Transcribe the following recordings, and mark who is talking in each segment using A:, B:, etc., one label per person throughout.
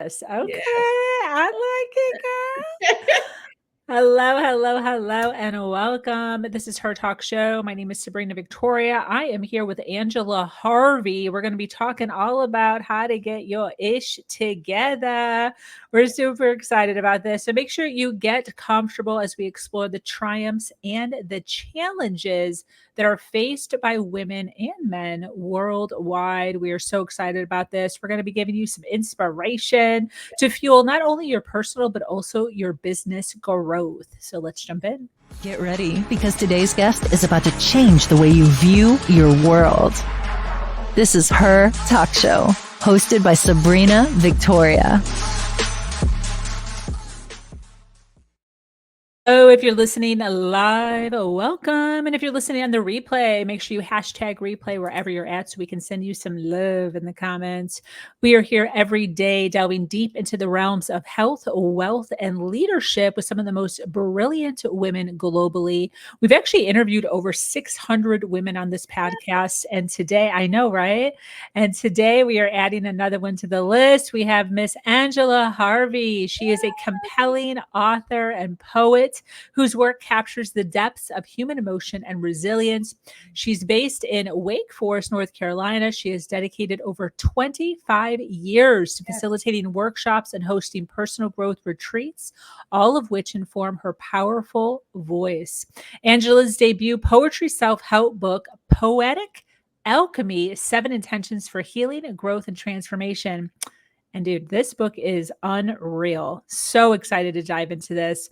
A: Yes. Okay.
B: Yes.
A: I like it, girl. Hello, hello, hello, and welcome. This is Her Talk Show. My name is Sabrina Victoria. I am here with Angela Harvey. We're going to be talking all about how to get your ish together. We're super excited about this. So make sure you get comfortable as we explore the triumphs and the challenges that are faced by women and men worldwide. We are so excited about this. We're going to be giving you some inspiration to fuel not only your personal, but also your business growth. So let's jump in.
C: Get ready, because today's guest is about to change the way you view your world. This is Her Talk Show, hosted by Sabrina Victoria.
A: Oh, if you're listening live, welcome. And if you're listening on the replay, make sure you hashtag replay wherever you're at so we can send you some love in the comments. We are here every day delving deep into the realms of health, wealth, and leadership with some of the most brilliant women globally. We've actually interviewed over 600 women on this podcast. And today, I know, right? And today we are adding another one to the list. We have Miss Angela Harvey. She is a compelling author and poet whose work captures the depths of human emotion and resilience. She's based in Wake Forest, North Carolina. She has dedicated over 25 years to facilitating workshops and hosting personal growth retreats, all of which inform her powerful voice. Angela's debut poetry self-help book, Poetic Alchemy: 7 Intentions for Healing, Growth, and Transformation. And dude, this book is unreal. So excited to dive into this.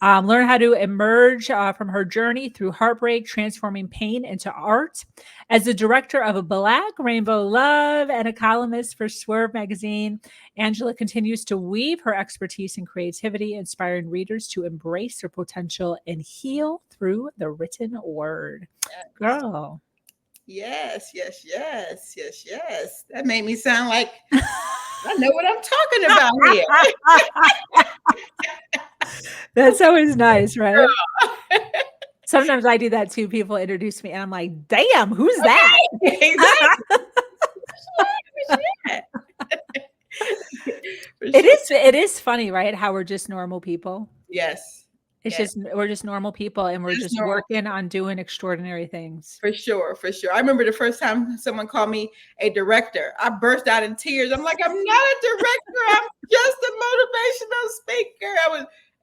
A: Learn how to emerge from her journey through heartbreak, transforming pain into art. As the director of a Black Rainbow Love and a columnist for Swerve magazine, Angela continues to weave her expertise and creativity, inspiring readers to embrace their potential and heal through the written word. Girl.
B: Yes, yes, yes, yes, yes. That made me sound like I know what I'm talking about here.
A: That's always nice, right? Sometimes I do that too. People introduce me and I'm like, damn, who's that?
B: Exactly.
A: It is funny, right? How we're just normal people.
B: Yes.
A: It's
B: Yes.
A: just we're just normal people and we're just working on doing extraordinary things.
B: For sure, for sure. I remember the first time someone called me a director. I burst out in tears. I'm like, I'm not a director. I'm just a motivational speaker.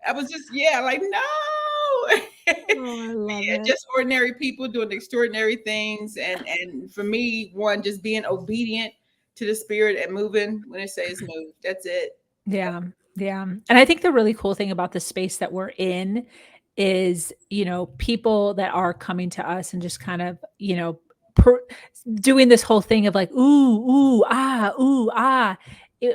B: I was just, like, no.
A: Oh, I love it.
B: Just ordinary people doing extraordinary things. And for me, one, just being obedient to the spirit and moving when it says move. That's it.
A: Yeah. Yeah. And I think the really cool thing about the space that we're in is, people that are coming to us and just kind of, doing this whole thing of like, ooh, ah.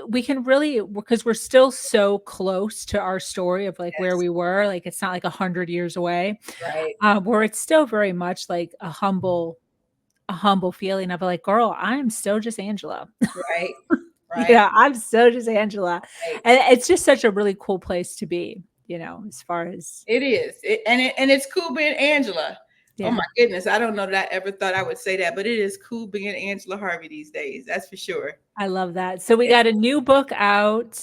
A: We can really, because we're still so close to our story of like where we were, like it's not like 100 years away,
B: Right.
A: where it's still very much like a humble feeling of like, girl, I'm still just Angela.
B: Right. Right.
A: Yeah, I'm still just Angela.
B: Right.
A: And it's just such a really cool place to be, as far as
B: it is. And it's cool being Angela.
A: Yeah.
B: Oh my goodness. I don't know that I ever thought I would say that, but it is cool being Angela Harvey these days. That's for sure.
A: I love that. So we got a new book out.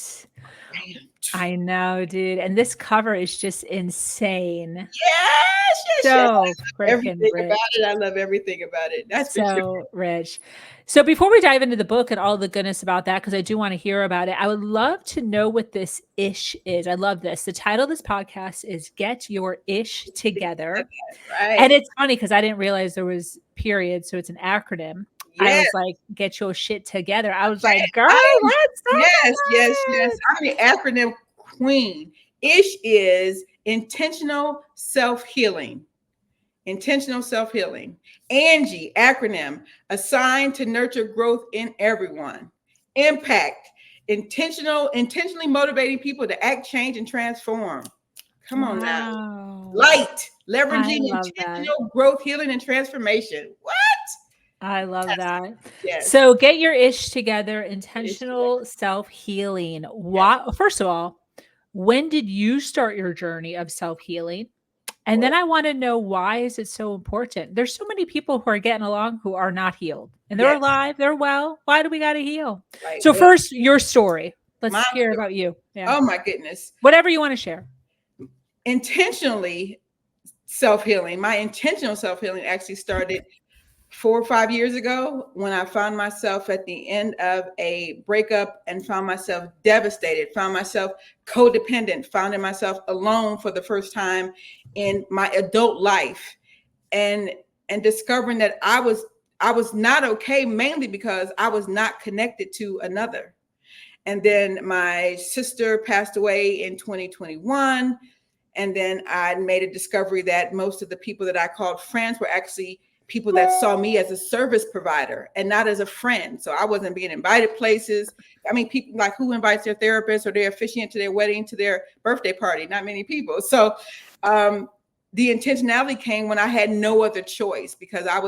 B: Damn.
A: I know, dude. And this cover is just insane.
B: Yes.
A: So
B: Everything
A: freaking rich.
B: about it. I love everything about it. That's for sure.
A: So rich. So before we dive into the book and all the goodness about that, because I do want to hear about it, I would love to know what this ish is. I love this. The title of this podcast is Get Your Ish Together.
B: Right.
A: And it's funny because I didn't realize there was period. So it's an acronym.
B: Yes.
A: I was like, get your shit together. I was like, girl, let's talk
B: yes. I'm the acronym queen. ISH is intentional self-healing. Intentional self-healing. Angie, acronym, assigned to nurture growth in everyone. Impact, intentionally motivating people to act, change, and transform. Come on now. Light, leveraging intentional growth, healing, and transformation. What?
A: I love that.
B: Yes.
A: So get your ish together, intentional self-healing. What? First of all, when did you start your journey of self-healing? And then I want to know, why is it so important? There's so many people who are getting along who are not healed, and they're alive, they're well. Why do we got to heal?
B: Right.
A: So first, your story. Let's
B: My
A: hear about you. Yeah.
B: Oh my goodness.
A: Whatever you want to share.
B: Intentionally self-healing. My intentional self-healing actually started 4 or 5 years ago when I found myself at the end of a breakup and found myself devastated, found myself codependent, found myself alone for the first time in my adult life, and discovering that I was not okay, mainly because I was not connected to another. And then my sister passed away in 2021. And then I made a discovery that most of the people that I called friends were actually people that saw me as a service provider and not as a friend. So I wasn't being invited places. I mean, people like, who invites their therapist or their officiant to their wedding, to their birthday party? Not many people. So the intentionality came when I had no other choice, because I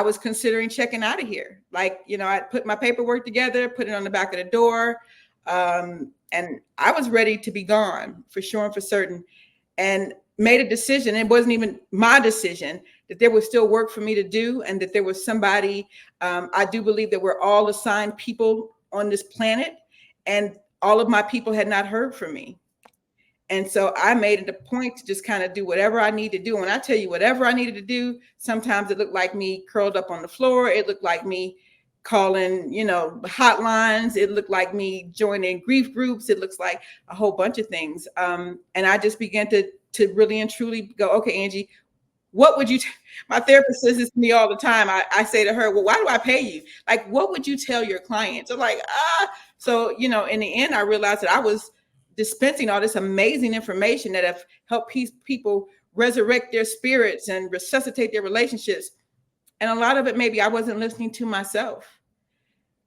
B: was considering checking out of here. Like, I put my paperwork together, put it on the back of the door. And I was ready to be gone, for sure and for certain, and made a decision. It wasn't even my decision, that there was still work for me to do, and that there was somebody. I do believe that we're all assigned people on this planet, and all of my people had not heard from me. And so I made it a point to just kind of do whatever I need to do. When I tell you whatever I needed to do, sometimes it looked like me curled up on the floor. It looked like me calling, hotlines. It looked like me joining grief groups. It looks like a whole bunch of things. And I just began to really and truly go, okay, Angie, what would you, my therapist says this to me all the time. I say to her, well, why do I pay you? Like, what would you tell your clients? I'm like, So, in the end, I realized that I was dispensing all this amazing information that have helped people resurrect their spirits and resuscitate their relationships. And a lot of it, maybe I wasn't listening to myself.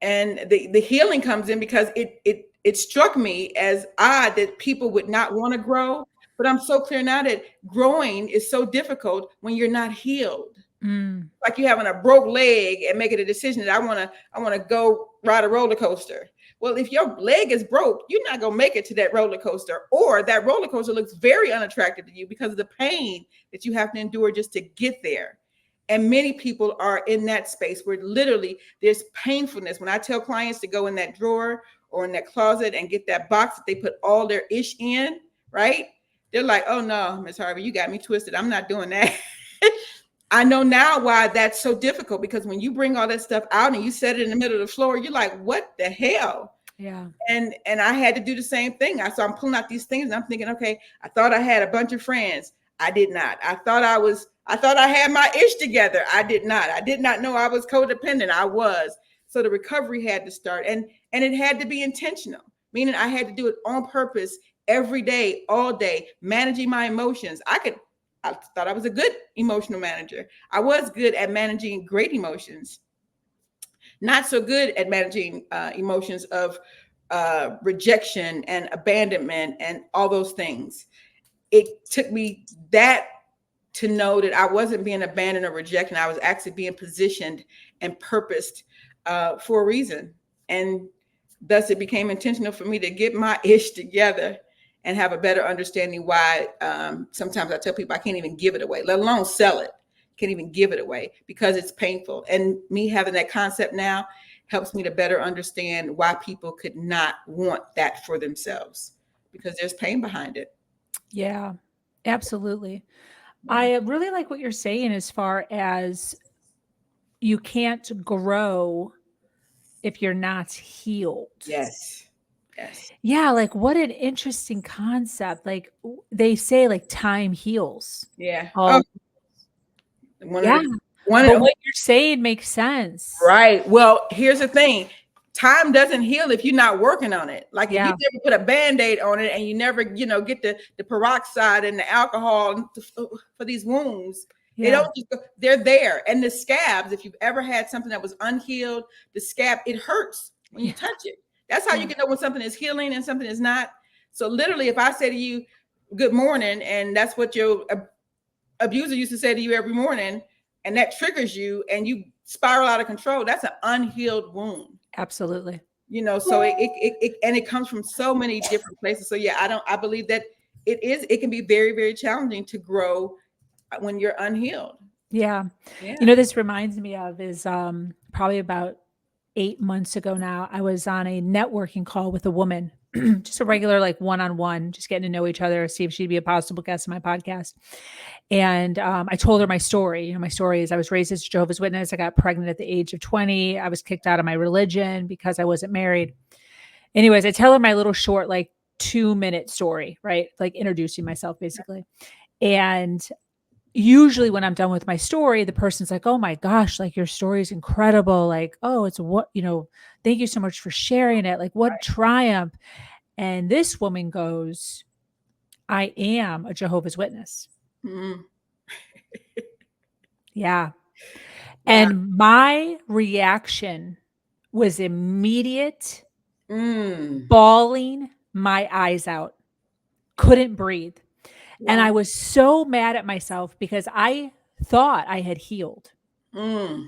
B: And the healing comes in because it struck me as odd that people would not want to grow. But I'm so clear now that growing is so difficult when you're not healed. Like you having a broke leg and making a decision that I want to go ride a roller coaster. Well, if your leg is broke, you're not going to make it to that roller coaster, or that roller coaster looks very unattractive to you because of the pain that you have to endure just to get there. And many people are in that space where literally there's painfulness. When I tell clients to go in that drawer or in that closet and get that box that they put all their ish in, right? They're like, oh no, Miss Harvey, you got me twisted. I'm not doing that. I know now why that's so difficult, because when you bring all that stuff out and you set it in the middle of the floor, you're like, what the hell?
A: Yeah.
B: And I had to do the same thing. So I'm pulling out these things and I'm thinking, okay, I thought I had a bunch of friends. I did not. I thought I had my ish together. I did not. I did not know I was codependent. I was. So the recovery had to start, and it had to be intentional, meaning I had to do it on purpose every day, all day, managing my emotions. I thought I was a good emotional manager. I was good at managing great emotions, not so good at managing emotions of rejection and abandonment and all those things. It took me that to know that I wasn't being abandoned or rejected. I was actually being positioned and purposed for a reason. And thus it became intentional for me to get my ish together and have a better understanding why sometimes I tell people I can't even give it away, let alone sell it. Can't even give it away because it's painful. And me having that concept now helps me to better understand why people could not want that for themselves, because there's pain behind it.
A: Yeah, absolutely. I really like what you're saying as far as you can't grow if you're not healed.
B: Yes. Yes.
A: Yeah, like what an interesting concept. Like they say like time heals.
B: Yeah.
A: Oh, yeah. But what you're saying makes sense.
B: Right. Well, here's the thing. Time doesn't heal if you're not working on it. Like if you never put a Band-Aid on it and you never, get the peroxide and the alcohol for these wounds, they don't just go, they're there. And the scabs, if you've ever had something that was unhealed, the scab, it hurts when you touch it. That's how you can know when something is healing and something is not. So literally, if I say to you, good morning, and that's what your abuser used to say to you every morning, and that triggers you and you spiral out of control, that's an unhealed wound.
A: Absolutely.
B: So it comes from so many different places. So yeah, I believe that it can be very, very challenging to grow when you're unhealed.
A: Yeah.
B: Yeah.
A: This reminds me of is probably about 8 months ago now, I was on a networking call with a woman, just a regular, like, one-on-one, just getting to know each other, see if she'd be a possible guest on my podcast. And, I told her my story. You know, my story is I was raised as a Jehovah's Witness. I got pregnant at the age of 20. I was kicked out of my religion because I wasn't married. Anyways, I tell her my little short, like, 2-minute story, right? Like, introducing myself, basically. And usually when I'm done with my story, the person's like, "Oh my gosh, like your story is incredible. Like, oh, it's what, thank you so much for sharing it. Like, what triumph." And this woman goes, "I am a Jehovah's Witness."
B: Mm.
A: Yeah.
B: Wow.
A: And my reaction was immediate,
B: Mm.
A: bawling my eyes out, couldn't breathe. And
B: Wow.
A: I was so mad at myself because I thought I had healed.
B: Mm.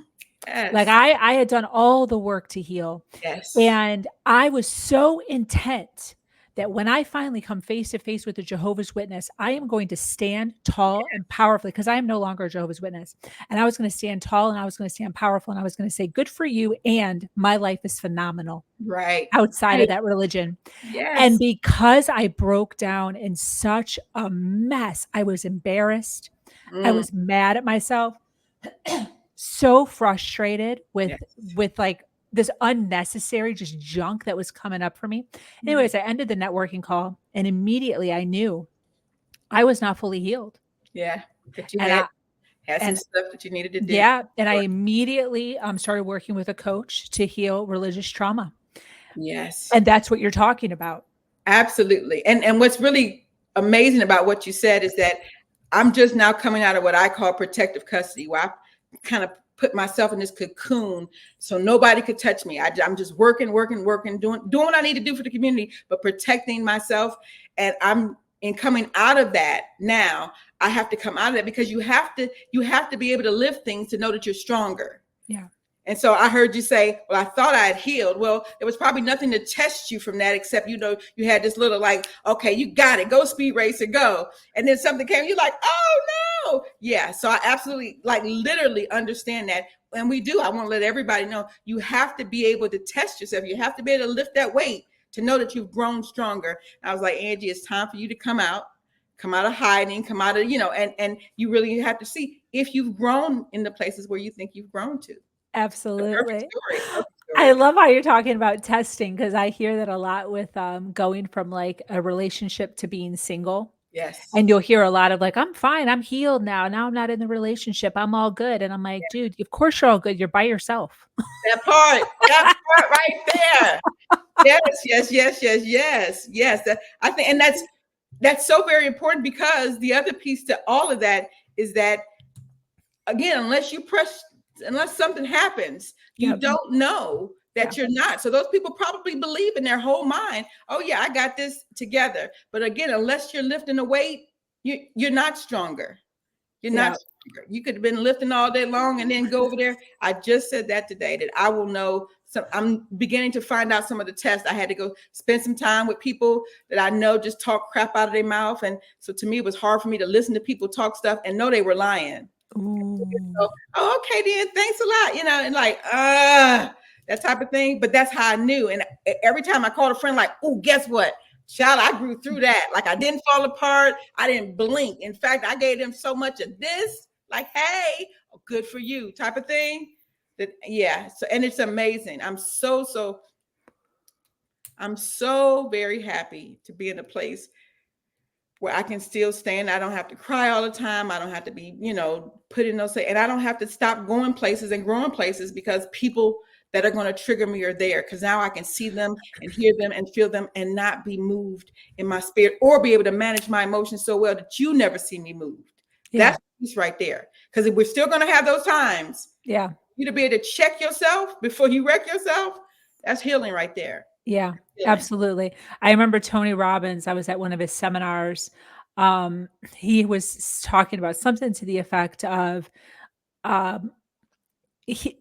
A: Like
B: Yes.
A: I had done all the work to heal.
B: Yes.
A: And I was so intent that when I finally come face to face with a Jehovah's Witness, I am going to stand tall and powerfully because I am no longer a Jehovah's Witness. And I was going to stand tall and I was going to stand powerful and I was going to say, "Good for you. And my life is phenomenal
B: Right.
A: outside of
B: Right.
A: that religion." And
B: Yes.
A: because I broke down in such a mess, I was embarrassed. I
B: Mm.
A: was mad at myself, so frustrated with
B: Yes.
A: like this unnecessary just junk that was coming up for me.
B: Mm.
A: Anyways, I ended the networking call and immediately I knew I was not fully healed.
B: Yeah. That you
A: And
B: had some
A: and
B: stuff that you needed to do.
A: yeah, and I immediately started working with a coach to heal religious trauma.
B: Yes.
A: And that's what you're talking about.
B: Absolutely. And what's really amazing about what you said is that I'm just now coming out of what I call protective custody, where I kind of put myself in this cocoon so nobody could touch me. I'm just working, doing what I need to do for the community, but protecting myself. And I'm in coming out of that now. I have to come out of that because you have to be able to lift things to know that you're stronger.
A: Yeah.
B: And so I heard you say, "Well, I thought I had healed." Well, there was probably nothing to test you from that, except, you had this little like, "Okay, you got it. Go speed racer, go." And then something came, you're like, "Oh no." Yeah. So I absolutely, like, literally understand that. And we do. I want to let everybody know you have to be able to test yourself. You have to be able to lift that weight to know that you've grown stronger. And I was like, "Angie, it's time for you to come out of hiding, come out of, and you really have to see if you've grown in the places where you think you've grown to." Perfect
A: Absolutely.
B: story. Perfect
A: I
B: story.
A: love how you're talking about testing because I hear that a lot with going from like a relationship to being single.
B: Yes.
A: And you'll hear a lot of like, "I'm fine. I'm healed now. Now I'm not in the relationship. I'm all good." And I'm like, dude, of course you're all good. You're by yourself.
B: That part right there. Yes, yes, yes, yes, yes, yes. I think, and that's so very important, because the other piece to all of that is that, again, unless something happens, you
A: Yep.
B: don't know that
A: Yeah.
B: you're not. So those people probably believe in their whole mind, "Oh yeah, I got this together." But again, unless you're lifting a weight, you're not stronger. You're not
A: Yeah.
B: stronger. You could have been lifting all day long and then go over there. I just said that today, that I will know. So I'm beginning to find out some of the tests. I had to go spend some time with people that I know just talk crap out of their mouth. And so to me, it was hard for me to listen to people talk stuff and know they were lying.
A: Ooh.
B: So, "Oh, okay, then thanks a lot," and like, that type of thing. But that's how I knew. And every time I called a friend, like, "Oh, guess what? Child, I grew through that. Like, I didn't fall apart. I didn't blink. In fact, I gave them so much of this, like, hey, good for you," type of thing. That, yeah. So, and it's amazing. I'm so very happy to be in a place where I can still stand. I don't have to cry all the time. I don't have to be, put in those, and I don't have to stop going places and growing places because people that are going to trigger me are there. Because now I can see them and hear them and feel them and not be moved in my spirit, or be able to manage my emotions so well that you never see me moved.
A: Yeah.
B: That's the piece right there. Because if we're still going to have those times,
A: Yeah.
B: you to be able to check yourself before you wreck yourself, that's healing right there.
A: Yeah.
B: Healing.
A: Absolutely. I remember Tony Robbins. I was at one of his seminars. He was talking about something to the effect of, um, he,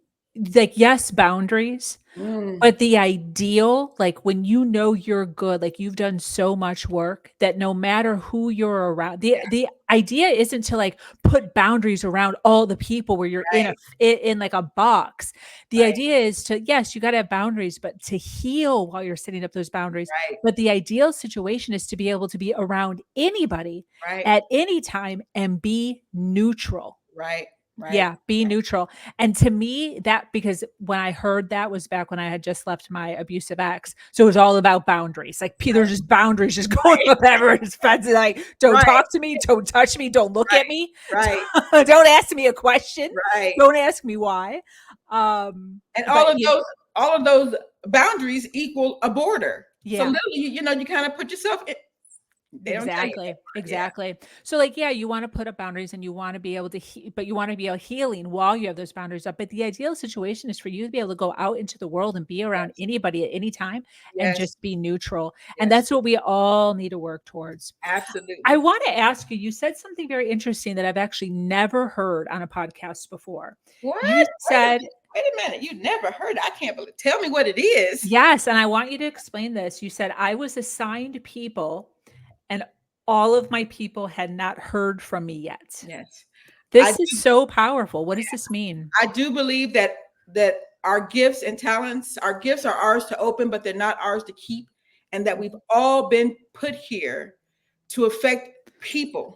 A: like, yes, boundaries,
B: Mm,
A: but the ideal, like, when you know you're good, like, you've done so much work that no matter who you're around,
B: yeah,
A: the idea isn't to, like, put boundaries around all the people where you're in
B: right,
A: like, a box. The
B: right,
A: idea is to, yes, you gotta have boundaries, but to heal while you're setting up those boundaries.
B: right,
A: But the ideal situation is to be able to be around anybody
B: right,
A: at any time and be neutral.
B: right, right,
A: Yeah, be neutral. And to me, that because when I heard that was back when I had just left my abusive ex. So it was all about boundaries. Like there's just boundaries just going
B: right,
A: with everyone's friends. Like, don't
B: right,
A: talk to me, don't touch me, don't look at me,
B: right,
A: don't ask me a question,
B: right.
A: don't ask me why.
B: And
A: But you
B: all of those boundaries equal a border. So
A: yeah.
B: literally, you know, you kind of put yourself in, they don't tell you that
A: Exactly,
B: part. Yeah.
A: exactly. So, like, yeah, you wanna put up boundaries and you wanna be able to but you wanna be able healing while you have those boundaries up, but the ideal situation is for you to be able to go out into the world and be around
B: Yes.
A: anybody at any time and
B: Yes.
A: just be neutral, and
B: Yes.
A: that's what we all need to work towards. I
B: Absolutely.
A: wanna ask you, you said something very interesting that I've actually never heard on a podcast before.
B: What?
A: You
B: Wait a
A: said
B: minute. Wait a minute. You never heard. I can't believe. Tell me what it is.
A: yes, and I want you to explain this. You said, "I was assigned people, and all of my people had not heard from me yet."
B: Yes. I
A: This is
B: do.
A: so powerful. What does this mean?
B: I do believe that our gifts and talents, our gifts are ours to open, but they're not ours to keep, and that we've all been put here to affect people.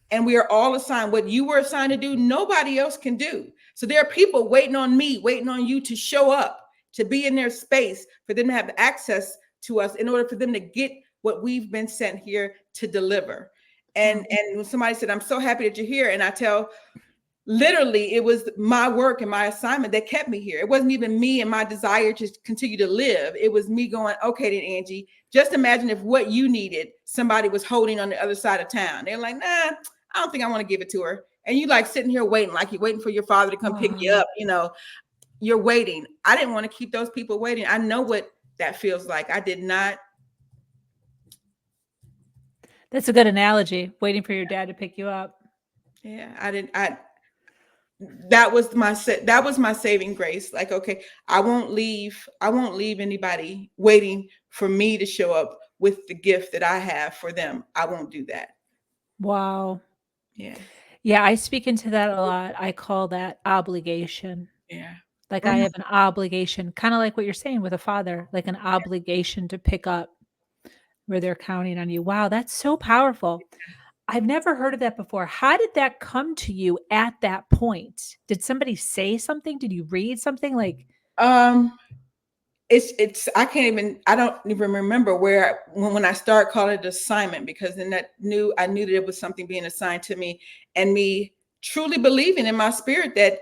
B: And we are all assigned what you were assigned to do, nobody else can do. So there are people waiting on me, waiting on you to show up, to be in their space, for them to have access to us in order for them to get what we've been sent here to deliver.
A: Wow.
B: And when somebody said, I'm so happy that you're here, and I tell literally it was my work and my assignment that kept me here. It wasn't even me and my desire to continue to live. It was me going, okay, then Angie, just imagine if what you needed somebody was holding on the other side of town. They're like, nah, I don't think I want to give it to her. And you like sitting here waiting, like you're waiting for your father to come pick you
A: Wow.
B: up. You know, you're waiting. I didn't want to keep those people waiting. I know what that feels like. I did not.
A: That's a good analogy, waiting for your dad to pick you up.
B: Yeah, I didn't. That was my saving grace. Like, okay, I won't leave anybody waiting for me to show up with the gift that I have for them. I won't do that.
A: Wow.
B: Yeah.
A: Yeah, I speak into that a lot. I call that obligation.
B: Yeah.
A: Like I
B: Mhm.
A: have an obligation, kinda like what you're saying with a father, like an obligation to pick up where they're counting on you. Wow, that's so powerful. I've never heard of that before. How did that come to you at that point? Did somebody say something? Did you read something like
B: um it's I don't even remember where when I started calling it assignment, because then I knew that it was something being assigned to me, and me truly believing in my spirit that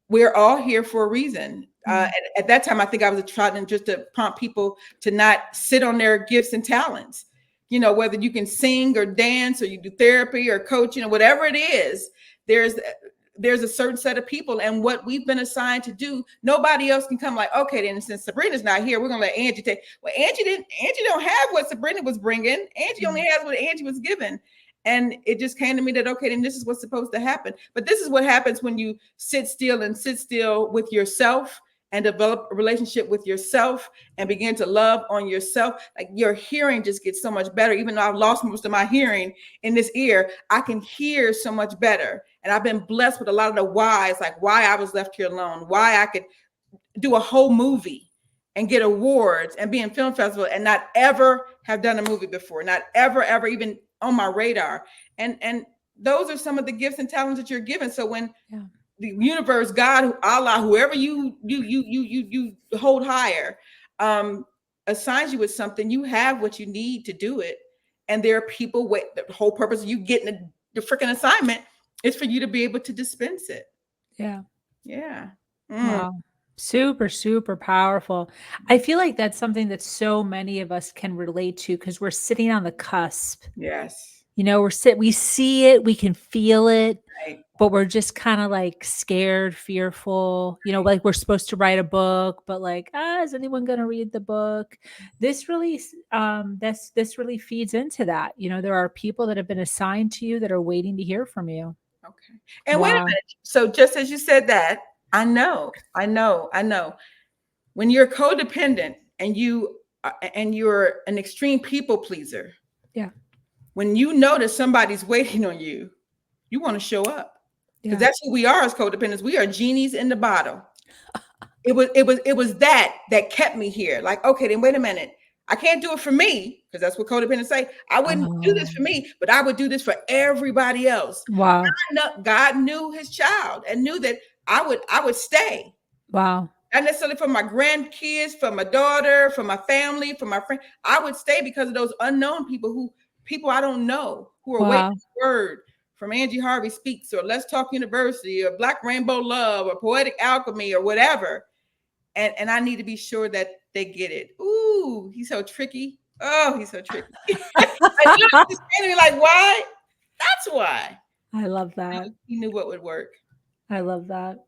B: we're all here for a reason.
A: mm,
B: At that time, I think I was trying just to prompt people to not sit on their gifts and talents. You know, whether you can sing or dance or you do therapy or coaching or whatever it is, there's there's a certain set of people, and what we've been assigned to do, nobody else can come like, okay, then since Sabrina's not here, we're gonna let Angie take. Well, Angie don't have what Sabrina was bringing. Angie only
A: mm,
B: has what Angie was given. And it just came to me that, okay, then this is what's supposed to happen. But this is what happens when you sit still with yourself and develop a relationship with yourself and begin to love on yourself. Like your hearing just gets so much better. Even though I've lost most of my hearing in this ear, I can hear so much better. And I've been blessed with a lot of the whys, like why I was left here alone, why I could do a whole movie and get awards and be in film festival and not ever have done a movie before, not ever even on my radar. And those are some of the gifts and talents that you're given. So when
A: yeah.
B: the universe, God, Allah, whoever you hold higher, assigns you with something, you have what you need to do it. And there are people the whole purpose of you getting the freaking assignment is for you to be able to dispense it.
A: Yeah.
B: Yeah.
A: Wow. Super, super powerful. I feel like that's something that so many of us can relate to because we're sitting on the cusp.
B: Yes.
A: You know, we see it, we can feel it,
B: Right.
A: but we're just kind of like scared, fearful, like we're supposed to write a book, but like, is anyone going to read the book? This really, this really feeds into that. There are people that have been assigned to you that are waiting to hear from you.
B: Okay. And wait a
A: Wow.
B: minute. So just as you said that, I know. When you're codependent and you're an extreme people pleaser,
A: Yeah.
B: when you know that somebody's waiting on you, you want to show up, because
A: Yeah.
B: that's who we are as codependents. We are genies in the bottle. It was that kept me here. Like, okay, then wait a minute. I can't do it for me, because that's what codependents say. I wouldn't do this for me, but I would do this for everybody else.
A: Wow.
B: God knew his child and knew that I would stay.
A: Wow.
B: Not necessarily for my grandkids, for my daughter, for my family, for my friend. I would stay because of those unknown people I don't know, who are waiting
A: Wow.
B: for word from Angie Harvey Speaks, or Let's Talk University, or Black Rainbow Love, or Poetic Alchemy, or whatever. And I need to be sure that they get it. Ooh, he's so tricky. Oh, he's so tricky. I knew it was standing like, why? That's why.
A: I love that.
B: He knew what would work.
A: I love that.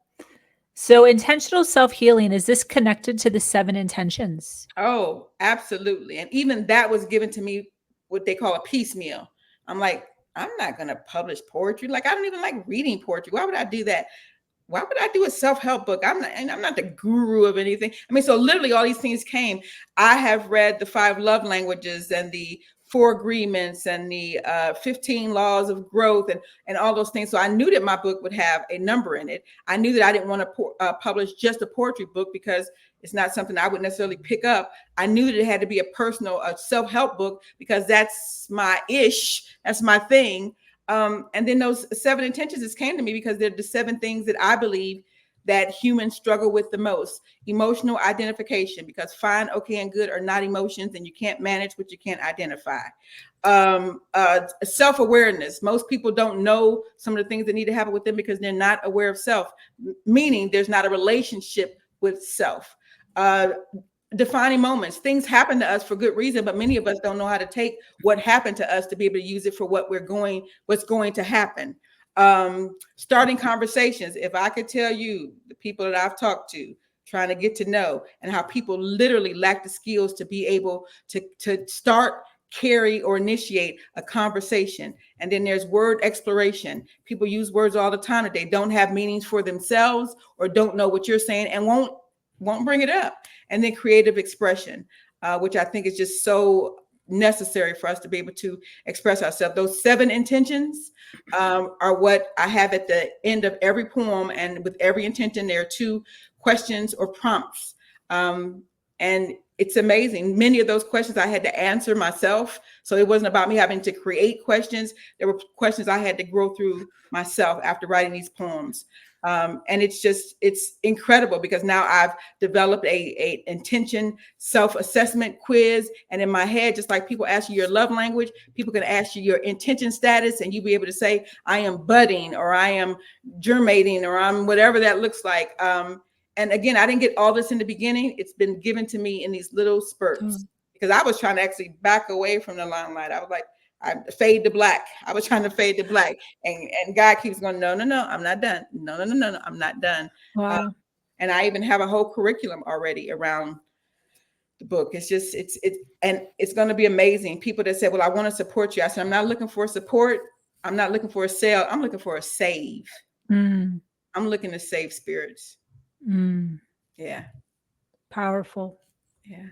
A: So intentional self-healing, is this connected to the 7 intentions?
B: Oh, absolutely. And even that was given to me what they call a piecemeal. I'm like, I'm not going to publish poetry. Like, I don't even like reading poetry. Why would I do that? Why would I do a self-help book? I'm not the guru of anything. I mean, so literally all these things came. I have read the 5 love languages and the 4 agreements and the 15 laws of growth and all those things. So I knew that my book would have a number in it. I knew that I didn't want to publish just a poetry book, because it's not something I would necessarily pick up. I knew that it had to be a self-help book, because that's my ish. That's my thing. And then those 7 intentions just came to me because they're the 7 things that I believe that humans struggle with the most. Emotional identification, because fine, okay, and good are not emotions, and you can't manage what you can't identify. Self-awareness. Most people don't know some of the things that need to happen with them because they're not aware of self, meaning there's not a relationship with self. Defining moments. Things happen to us for good reason, but many of us don't know how to take what happened to us to be able to use it for what's going to happen. Starting conversations. If I could tell you the people that I've talked to, trying to get to know, and how people literally lack the skills to be able to start, carry, or initiate a conversation. And then there's word exploration. People use words all the time that they don't have meanings for themselves, or don't know what you're saying and won't bring it up. And then creative expression, which I think is just so necessary for us to be able to express ourselves. Those 7 intentions are what I have at the end of every poem. And with every intention, there are 2 questions or prompts. And it's amazing. Many of those questions I had to answer myself. So it wasn't about me having to create questions. There were questions I had to grow through myself after writing these poems. And it's incredible, because now I've developed a intention self-assessment quiz. And in my head, just like people ask you your love language, people can ask you your intention status, and you be able to say, I am budding, or I am germinating, or I'm whatever that looks like. And again, I didn't get all this in the beginning. It's been given to me in these little spurts, because I was trying to actually back away from the limelight. I was like, I fade to black. I was trying to fade to black, and God keeps going, no, I'm not done. No, I'm not done.
A: Wow.
B: And I even have a whole curriculum already around the book. It's going to be amazing. People that said, well, I want to support you. I said, I'm not looking for support. I'm not looking for a sale. I'm looking for a save. I'm looking to save spirits. Yeah.
A: Powerful.
B: Yeah.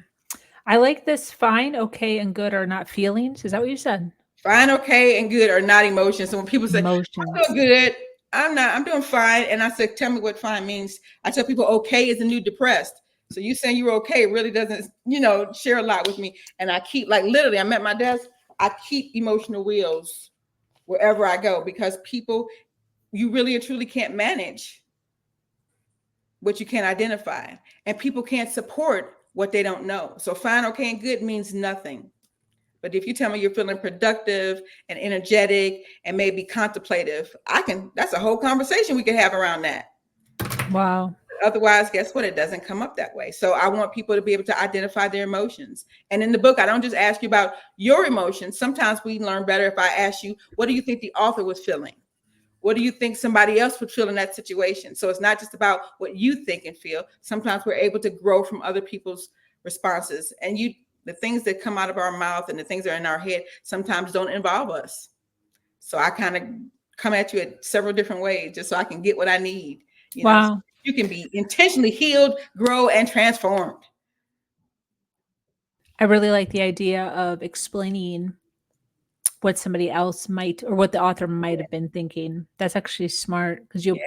A: I like this. Fine, okay, and good are not feelings. Is that what you said?
B: Fine, okay, and good are not emotions. So when people say,
A: Emotions.
B: I'm doing good, I'm doing fine. And I said, tell me what fine means. I tell people okay is the new depressed. So you saying you're okay really doesn't, share a lot with me. And I keep, like, literally, I'm at my desk, I keep emotional wheels wherever I go, because people, you really and truly can't manage what you can't identify. And people can't support what they don't know. So fine, okay, and good means nothing. But if you tell me you're feeling productive and energetic and maybe contemplative, that's a whole conversation we could have around that.
A: Wow.
B: Otherwise, guess what? It doesn't come up that way. So I want people to be able to identify their emotions. And in the book, I don't just ask you about your emotions. Sometimes we learn better if I ask you, what do you think the author was feeling? What do you think somebody else would feel in that situation? So it's not just about what you think and feel. Sometimes we're able to grow from other people's responses. And the things that come out of our mouth and the things that are in our head sometimes don't involve us. So I kind of come at you at several different ways just so I can get what I need.
A: Wow.
B: You can be intentionally healed, grow, and transformed.
A: I really like the idea of explaining what somebody else might, or what the author might have been thinking. That's actually smart because you'll
B: Yeah,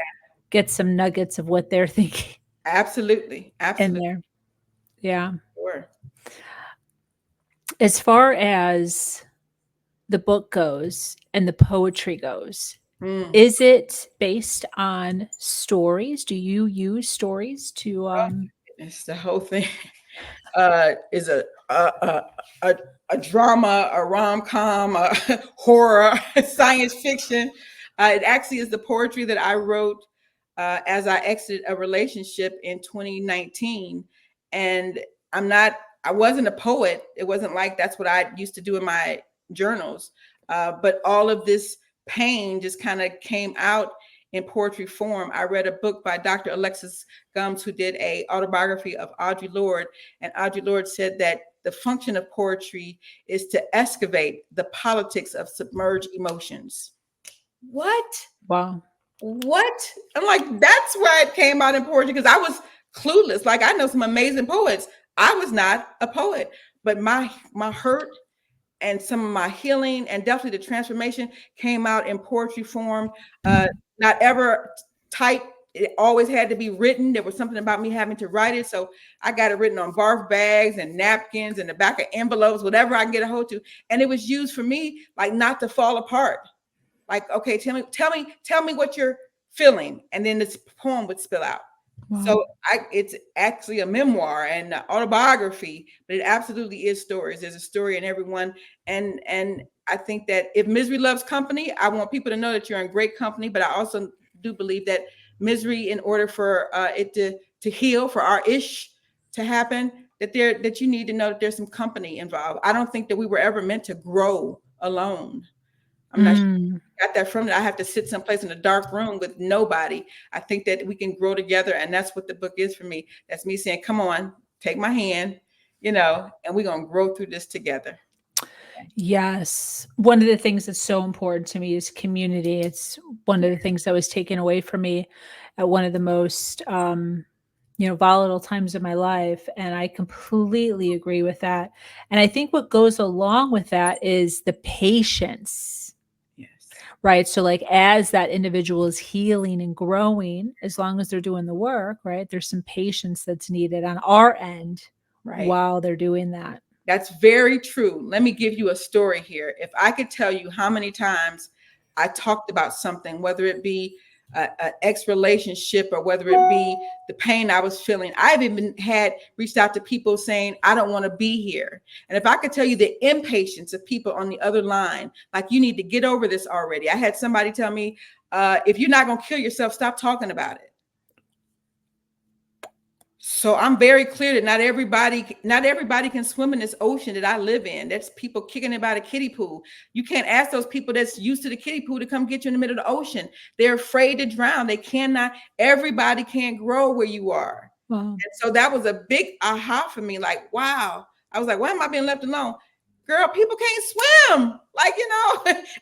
A: get some nuggets of what they're thinking
B: absolutely.
A: in
B: Absolutely.
A: there. Yeah.
B: Sure.
A: As far as the book goes and the poetry goes,
B: Mm.
A: is it based on stories? Do you use stories to
B: It's the whole thing. Is a a drama, a rom com, a horror, science fiction. It actually is the poetry that I wrote as I exited a relationship in 2019. And I wasn't a poet. It wasn't like that's what I used to do in my journals. But all of this pain just kind of came out in poetry form. I read a book by Dr. Alexis Gums, who did a autobiography of Audre Lorde. And Audre Lorde said that the function of poetry is to excavate the politics of submerged emotions. What?
A: wow.
B: What? I'm like, that's why it came out in poetry, because I was clueless. Like, I know some amazing poets. I was not a poet, but my hurt and some of my healing and definitely the transformation came out in poetry form. Not ever typed. It always had to be written. There was something about me having to write it. So I got it written on barf bags and napkins and the back of envelopes, whatever I can get a hold to. And it was used for me, like, not to fall apart. Like, okay, tell me what you're feeling. And then this poem would spill out.
A: Wow.
B: So it's actually a memoir and autobiography, but it absolutely is stories. There's a story in everyone. And I think that if misery loves company, I want people to know that you're in great company. But I also do believe that misery, in order for it to heal, for our ish to happen, that you need to know that there's some company involved. I don't think that we were ever meant to grow alone. I'm not sure
A: Mm.
B: got that from that. I have to sit someplace in a dark room with nobody. I think that we can grow together, and that's what the book is for me. That's me saying, "Come on, take my hand, and we're gonna grow through this together."
A: Yes. One of the things that's so important to me is community. It's one of the things that was taken away from me at one of the most volatile times of my life. And I completely agree with that. And I think what goes along with that is the patience,
B: Yes.
A: right? So, like, as that individual is healing and growing, as long as they're doing the work, right, there's some patience that's needed on our end
B: Right.
A: while they're doing that.
B: That's very true. Let me give you a story here. If I could tell you how many times I talked about something, whether it be an ex relationship or whether it be the pain I was feeling, I've even reached out to people saying, I don't want to be here. And if I could tell you the impatience of people on the other line, like, you need to get over this already. I had somebody tell me, if you're not going to kill yourself, stop talking about it. So I'm very clear that not everybody can swim in this ocean that I live in. That's people kicking about a kiddie pool. You can't ask those people that's used to the kiddie pool to come get you in the middle of the ocean. They're afraid to drown. They cannot. Everybody can't grow where you are.
A: Wow.
B: And so that was a big aha for me. Like, wow. I was like, why am I being left alone? Girl, people can't swim. Like,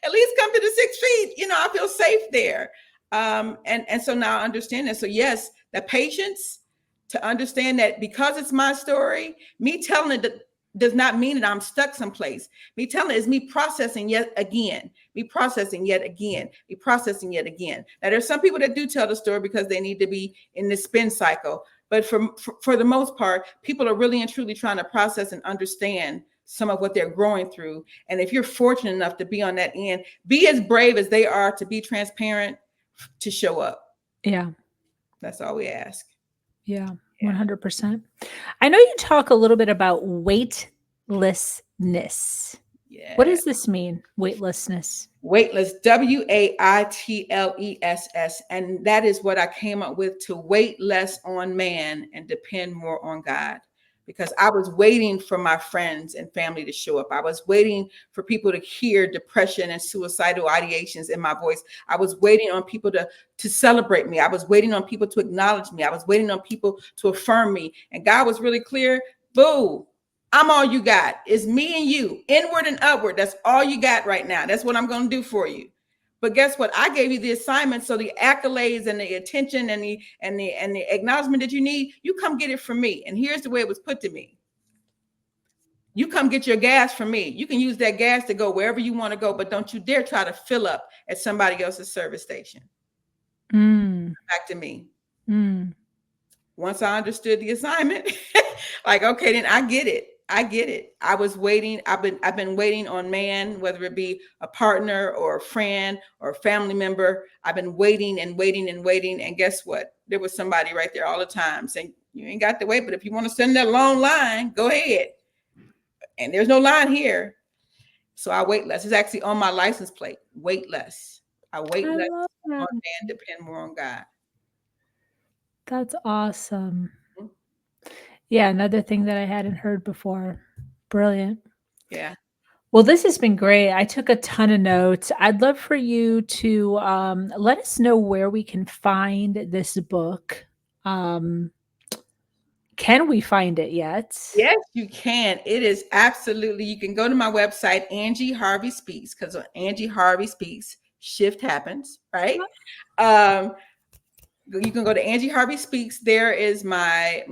B: at least come to the 6 feet. I feel safe there. And so now I understand that. So yes, the patience to understand that because it's my story, me telling it does not mean that I'm stuck someplace. Me telling it is me processing yet again, me processing yet again, me processing yet again. Now, there's some people that do tell the story because they need to be in this spin cycle. But for the most part, people are really and truly trying to process and understand some of what they're growing through. And if you're fortunate enough to be on that end, be as brave as they are to be transparent, to show up.
A: Yeah.
B: That's all we ask.
A: Yeah, 100%. I know you talk a little bit about weightlessness.
B: Yeah.
A: What does this mean, weightlessness?
B: Weightless, WAITLESS. And that is what I came up with, to wait less on man and depend more on God. Because I was waiting for my friends and family to show up. I was waiting for people to hear depression and suicidal ideations in my voice. I was waiting on people to celebrate me. I was waiting on people to acknowledge me. I was waiting on people to affirm me. And God was really clear. Boo, I'm all you got. It's me and you, inward and upward. That's all you got right now. That's what I'm going to do for you. But guess what? I gave you the assignment, so the accolades and the attention and the acknowledgement that you need, you come get it from me. And here's the way it was put to me: you come get your gas from me. You can use that gas to go wherever you want to go, but don't you dare try to fill up at somebody else's service station. Back to me. Once I understood the assignment, like, okay, then I get it. I was waiting. I've been waiting on man, whether it be a partner or a friend or a family member. I've been waiting and waiting and waiting. And guess what? There was somebody right there all the time saying, you ain't got to wait, but if you want to send that long line, go ahead. And there's no line here. So I wait less. It's actually on my license plate. Wait less. I wait less on man, depend more on God.
A: That's awesome. Yeah, another thing that I hadn't heard before. Brilliant.
B: Yeah.
A: Well, this has been great. I took a ton of notes. I'd love for you to let us know where we can find this book. Can we find it yet?
B: Yes, you can. It is absolutely. You can go to my website, Angie Harvey Speaks, because when Angie Harvey Speaks, shift happens, right? You can go to Angie Harvey Speaks. There is my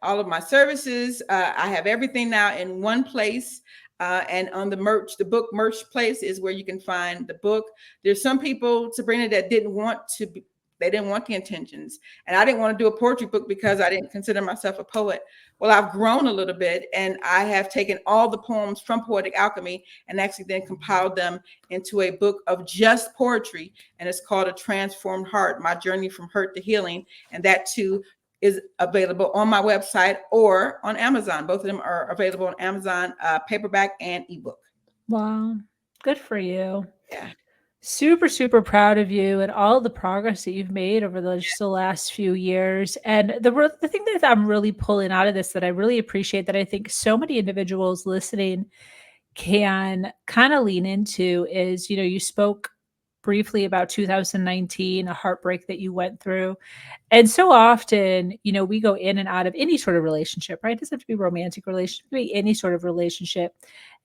B: all of my services. I have everything now in one place. And on the book merch place is where you can find the book. There's some people, Sabrina, that didn't want the intentions. And I didn't want to do a poetry book because I didn't consider myself a poet. Well, I've grown a little bit, and I have taken all the poems from Poetic Alchemy and actually then compiled them into a book of just poetry. And it's called A Transformed Heart, My Journey from Hurt to Healing. And that too is available on my website or on Amazon. Both of them are available on Amazon, paperback and ebook.
A: Wow. Good for you.
B: Yeah.
A: Super, super proud of you and all the progress that you've made over just the last few years. And the thing that I'm really pulling out of this that I really appreciate, that I think so many individuals listening can kind of lean into, is, you spoke briefly about 2019, a heartbreak that you went through. And so often, we go in and out of any sort of relationship, right? It doesn't have to be a romantic relationship, it can be any sort of relationship.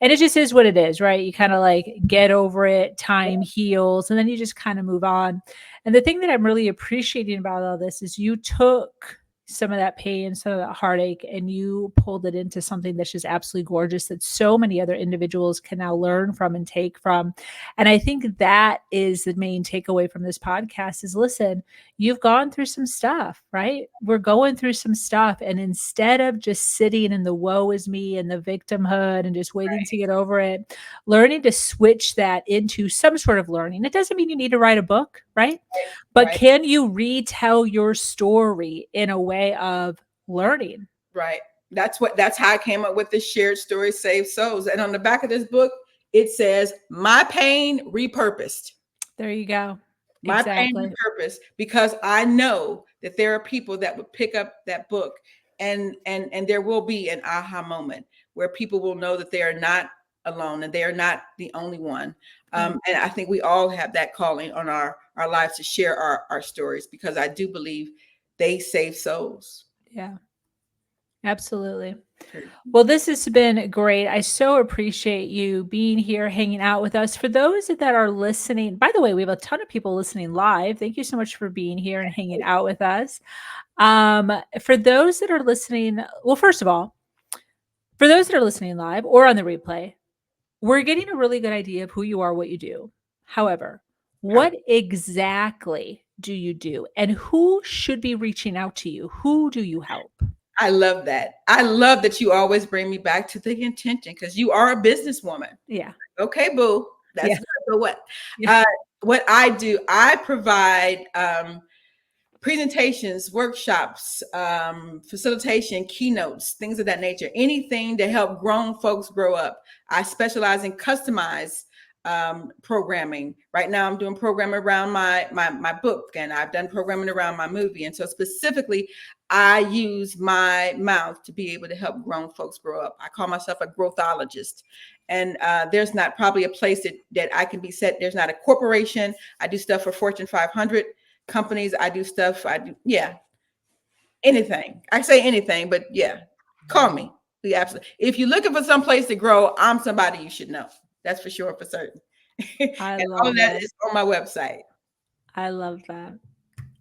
A: And it just is what it is, right? You kind of like get over it, time heals, and then you just kind of move on. And the thing that I'm really appreciating about all this is you took some of that pain, some of that heartache, and you pulled it into something that's just absolutely gorgeous that so many other individuals can now learn from and take from. And I think that is the main takeaway from this podcast is, listen, you've gone through some stuff, right? We're going through some stuff. And instead of just sitting in the woe is me and the victimhood and just waiting to get over it, learning to switch that into some sort of learning. It doesn't mean you need to write a book, right? But can you retell your story in a way of learning?
B: Right. That's how I came up with the shared story save souls. And on the back of this book, it says, my pain repurposed.
A: There you go.
B: My pain repurposed, because I know that there are people that would pick up that book and there will be an aha moment where people will know that they are not alone and they are not the only one. And I think we all have that calling on our lives to share our stories, because I do believe they save souls.
A: Yeah, absolutely. Well, this has been great. I so appreciate you being here, hanging out with us. For those that are listening, by the way, we have a ton of people listening live. Thank you so much for being here and hanging out with us. For those that are listening, well, first of all, for those that are listening live or on the replay, we're getting a really good idea of who you are, what you do. However, what exactly do you do, and who should be reaching out to you? Who do you help?
B: I love that. I love that you always bring me back to the intention, because you are a businesswoman.
A: Yeah.
B: Okay, boo. That's good. But what? Yeah. What I do, I provide presentations, workshops, facilitation, keynotes, things of that nature, anything to help grown folks grow up. I specialize in customized programming. Right now I'm doing programming around my book, and I've done programming around my movie. And so specifically, I use my mouth to be able to help grown folks grow up. I call myself a growthologist. And there's not probably a place that I can be set. There's not a corporation. I do stuff for Fortune 500 companies. Anything. I say anything, but call me. We absolutely. If you're looking for some place to grow, I'm somebody you should know. That's for sure, for certain.
A: I
B: And all
A: love
B: of that
A: it.
B: is on my website.
A: I love that.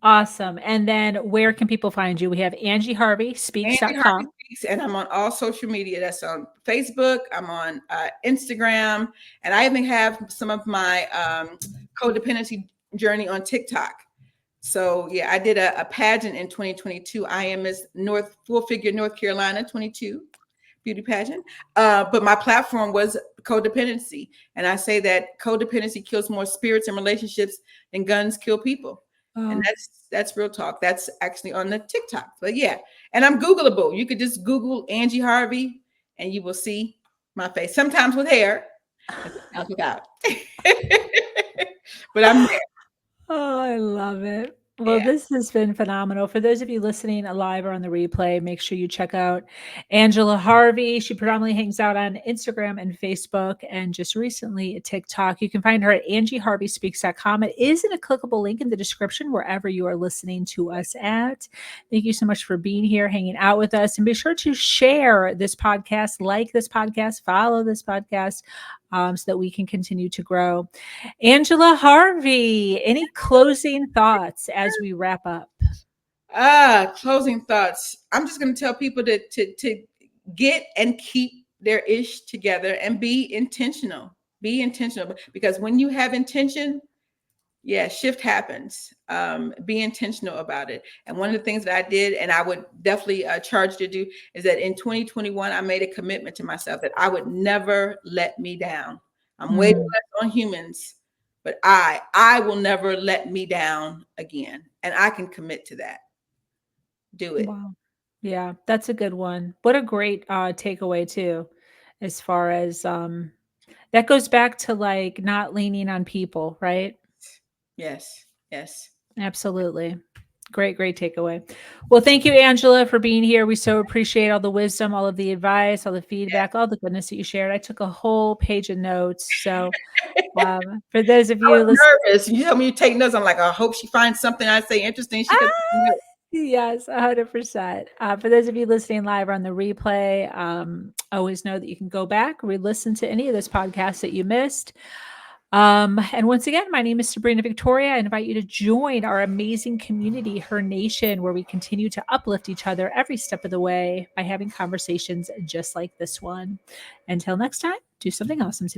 A: Awesome. And then where can people find you? We have Angie Harvey,
B: Andy Harvey
A: speaks.com.
B: Speaks, and I'm on all social media. That's on Facebook. I'm on Instagram, and I even have some of my codependency journey on TikTok. So yeah, I did a pageant in 2022. I am Miss Full Figure North Carolina 22 beauty pageant. But my platform was codependency, and I say that codependency kills more spirits and relationships than guns kill people. And
A: Oh,
B: that's real talk. That's actually on the TikTok. But yeah, and I'm Googleable. You could just Google Angie Harvey, and you will see my face. Sometimes with hair, and sometimes without. But I'm there.
A: oh, I love it. Well,
B: Yeah.
A: this has been phenomenal. For those of you listening live or on the replay, make sure you check out Angela Harvey. She predominantly hangs out on Instagram and Facebook and just recently TikTok. You can find her at angieharveyspeaks.com. It is in a clickable link in the description wherever you are listening to us at. Thank you so much for being here, hanging out with us. And be sure to share this podcast, like this podcast, follow this podcast so that we can continue to grow. Angela Harvey, any closing thoughts as we wrap up?
B: Closing thoughts. I'm just going to tell people to get and keep their ish together and be intentional. Be intentional, because when you have intention, yeah, shift happens. Be intentional about it. And one of the things that I did, and I would definitely charge to do, is that in 2021, I made a commitment to myself that I would never let me down. I'm way
A: Mm,
B: less on humans, but I will never let me down again. And I can commit to that. Do it.
A: wow. Yeah, that's a good one. What a great takeaway too, as far as that goes back to like not leaning on people, right?
B: Yes. Yes.
A: Absolutely. Great, great takeaway. Well, thank you, Angela, for being here. We so appreciate all the wisdom, all of the advice, all the feedback, all the goodness that you shared. I took a whole page of notes. So, for those of
B: I
A: you
B: was
A: listening,
B: nervous. You tell me you take notes. I'm like, I hope she finds something I say interesting. She
A: ah,
B: could.
A: yes, 100%. For those of you listening live on the replay, always know that you can go back, re-listen to any of this podcast that you missed. And once again, my name is Sabrina Victoria. I invite you to join our amazing community, Her Nation, where we continue to uplift each other every step of the way by having conversations just like this one. Until next time, do something awesome today.